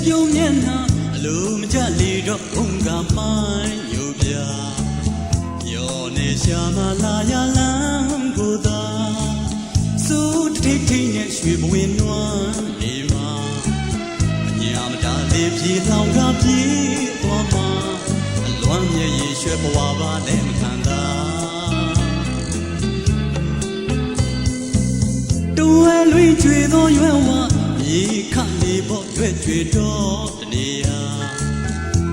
ပြုံးမျက်နှာအလိုမကျလေတော့ဘုံကမိုင်းညိုပြရောနေရှာမလာရလမ်းကိုသာစိုးထိတ်ထိတ်နဲ့ရွှေဘဝင်နွမ်းနေမှာအညာမတားလေးပြေလောင်ကပြေသွားမှာအလွမ်းမျက်ရည်ရွှဲဘဝပါလည်းမခံသာတွယ်လွင်ကျွေသောရွယ်ဝရေခလေးပေါ်ရွယ်ကျွေတော့တနေရာ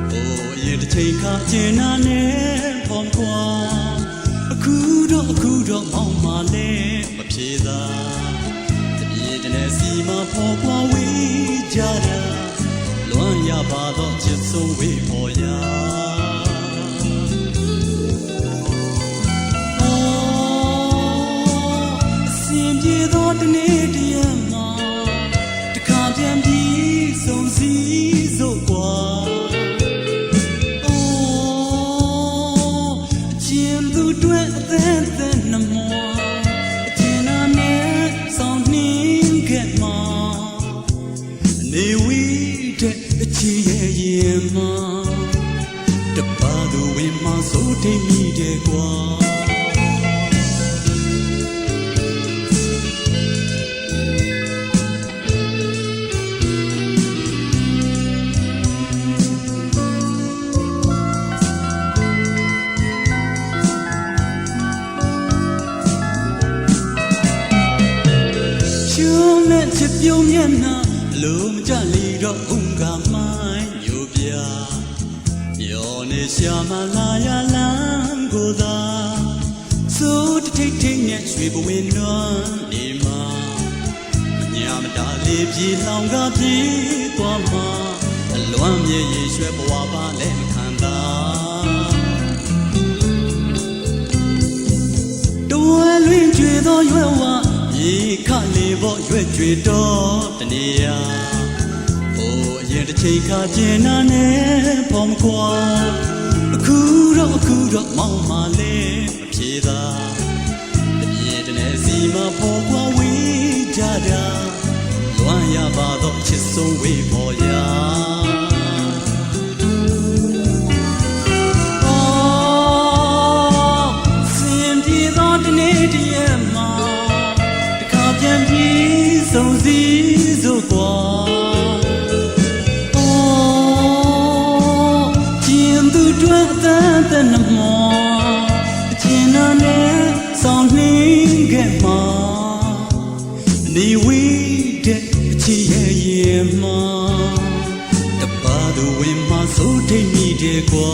ဟိုအရင်တစ်ချိန်ခါကျင်နာနဲ့ဖောင်းခွာအခုတော့မောင်းမာလဲမပြေသာတပြေတည်းစီမဖော်ခွာဝေးကြတာလွမ်းရပါတော့ချစ်ဆုံးဝေးပေါ်ရာအစင်ပြေသောတနေ့တည်းမှာတခါပြန်ပြီးဆုံးစည်းစို့ကွာနေဝီတဲ့အချီရဲ့ရင်မှာတပါသူဝင်မှာစိုးထိတ်မိတယ်ကွာချုံနဲ့ချစ်ပြုံးမျက်နှာလိုမကြလီတော့ဘုံကမိုင်းညိုပြရောနေရှာမလာရလမ်းကိုသာစိုးထိတ်ထိတ်နဲ့ရွှေဘဝင်နွမ်းနေမှာအညာမတားလေးပြေလောင်ကပြေးသွားမှာအလွမ်းမြေရည်ရွှဲဘဝပါလည်းမခံသာတွယ်လွင်ကျွေသောရွယ်ဝရေခလေးပေါ်ရွယ်ကျွေတော့တနေရာဟိုအရင်တစ်ချိန်ခါကျင်နာနဲ့ဖော်မခွာအခုတော့မောင်းမာလဲမပြေသာတပြေတည်းစီမဖော်ခွာဝေးကြတာလွမ်းရပါတော့ချစ်ဆုံးဝေးပေါ်ရာစင်ပြေသောတနေ့တည်းမှာပြန်ပြီးဆုံးစည်းစို့ကွာကျင်သူတွဲအသံနှမောအကျဉ်းနာနဲ့ဆောင်နှင်းခဲ့မှာနေဝေးတဲ့အချီရဲ့ရင်မှာတပါသူဝင်မှာစိုးထိတ်မိတယ်ကွာ